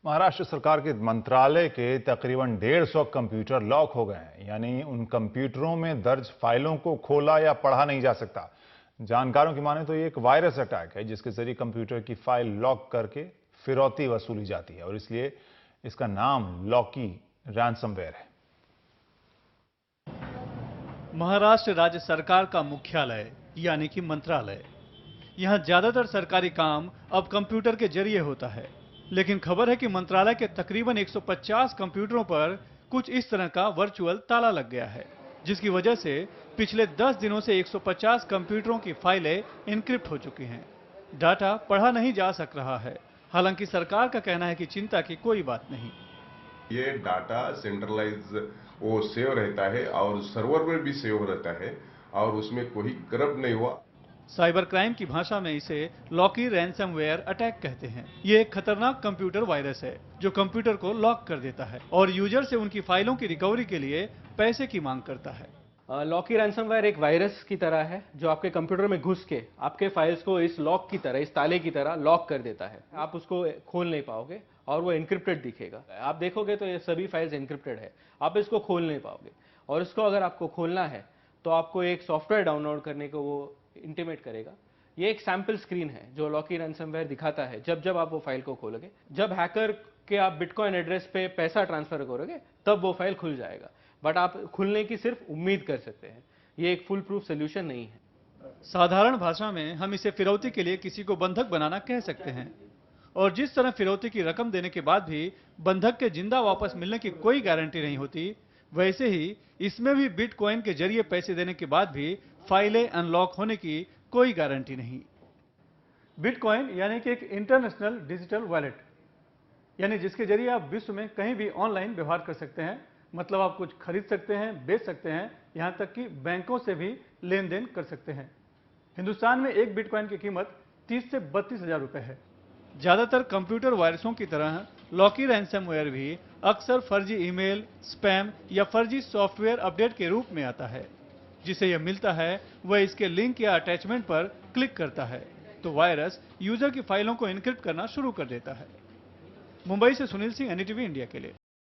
महाराष्ट्र सरकार के मंत्रालय के तकरीबन 150 कंप्यूटर लॉक हो गए हैं, यानी उन कंप्यूटरों में दर्ज फाइलों को खोला या पढ़ा नहीं जा सकता। जानकारों की माने तो ये एक वायरस अटैक है जिसके जरिए कंप्यूटर की फाइल लॉक करके फिरौती वसूली जाती है और इसलिए इसका नाम लॉकी रैंसमवेयर है। महाराष्ट्र राज्य सरकार का मुख्यालय यानी कि मंत्रालय, यहां ज्यादातर सरकारी काम अब कंप्यूटर के जरिए होता है। लेकिन खबर है कि मंत्रालय के तकरीबन 150 कंप्यूटरों पर कुछ इस तरह का वर्चुअल ताला लग गया है, जिसकी वजह से पिछले 10 दिनों से 150 कंप्यूटरों की फाइलें एन्क्रिप्ट हो चुकी हैं। डाटा पढ़ा नहीं जा सक रहा है। हालांकि सरकार का कहना है कि चिंता की कोई बात नहीं। ये डाटा सेंट्रलाइज वो सेव रहता है और सर्वर में भी सेव रहता है और उसमें कोई करप्ट नहीं हुआ। साइबर क्राइम की भाषा में इसे लॉकी रैंसमवेयर अटैक कहते हैं। ये एक खतरनाक कंप्यूटर वायरस है जो कंप्यूटर को लॉक कर देता है और यूजर से उनकी फाइलों की रिकवरी के लिए पैसे की मांग करता है। लॉकी रैंसमवेयर एक वायरस की तरह है जो आपके कंप्यूटर में घुस के आपके फाइल्स को इस लॉक की तरह, इस ताले की तरह लॉक कर देता है। आप उसको खोल नहीं पाओगे और वो एन्क्रिप्टेड दिखेगा। आप देखोगे तो ये सभी फाइल्स एन्क्रिप्टेड है, आप इसको खोल नहीं पाओगे। और इसको अगर आपको खोलना है तो आपको एक सॉफ्टवेयर डाउनलोड करने को वो इंटीमेट करेगा। ये एक सैंपल स्क्रीन है जो लॉकी रैंसमवेयर दिखाता है जब आप वो फाइल को खोलोगे। जब हैकर के आप बिटकॉइन एड्रेस पे पैसा ट्रांसफर करोगे तब वो फाइल खुल जाएगा, बट आप खुलने की सिर्फ उम्मीद कर सकते हैं। ये एक फुल प्रूफ सोल्यूशन नहीं है। साधारण भाषा में हम इसे फिरौती के लिए किसी को बंधक बनाना कह सकते हैं। और जिस तरह फिरौती की रकम देने के बाद भी बंधक के जिंदा वापस मिलने की कोई गारंटी नहीं होती, वैसे ही इसमें भी बिटकॉइन के जरिए पैसे देने के बाद भी फाइलें अनलॉक होने की कोई गारंटी नहीं। बिटकॉइन यानी कि एक इंटरनेशनल डिजिटल वॉलेट, यानी जिसके जरिए आप विश्व में कहीं भी ऑनलाइन व्यवहार कर सकते हैं। मतलब आप कुछ खरीद सकते हैं, बेच सकते हैं, यहां तक कि बैंकों से भी लेन देन कर सकते हैं। हिंदुस्तान में एक बिटकॉइन की कीमत 30 से 32 हजार रुपए है। ज्यादातर कंप्यूटर वायरसों की तरह लॉकी रैंसमवेयर भी अक्सर फर्जी ईमेल, स्पैम या फर्जी सॉफ्टवेयर अपडेट के रूप में आता है। जिसे यह मिलता है वह इसके लिंक या अटैचमेंट पर क्लिक करता है तो वायरस यूजर की फाइलों को एन्क्रिप्ट करना शुरू कर देता है। मुंबई से सुनील सिंह, एनडीटीवी इंडिया के लिए।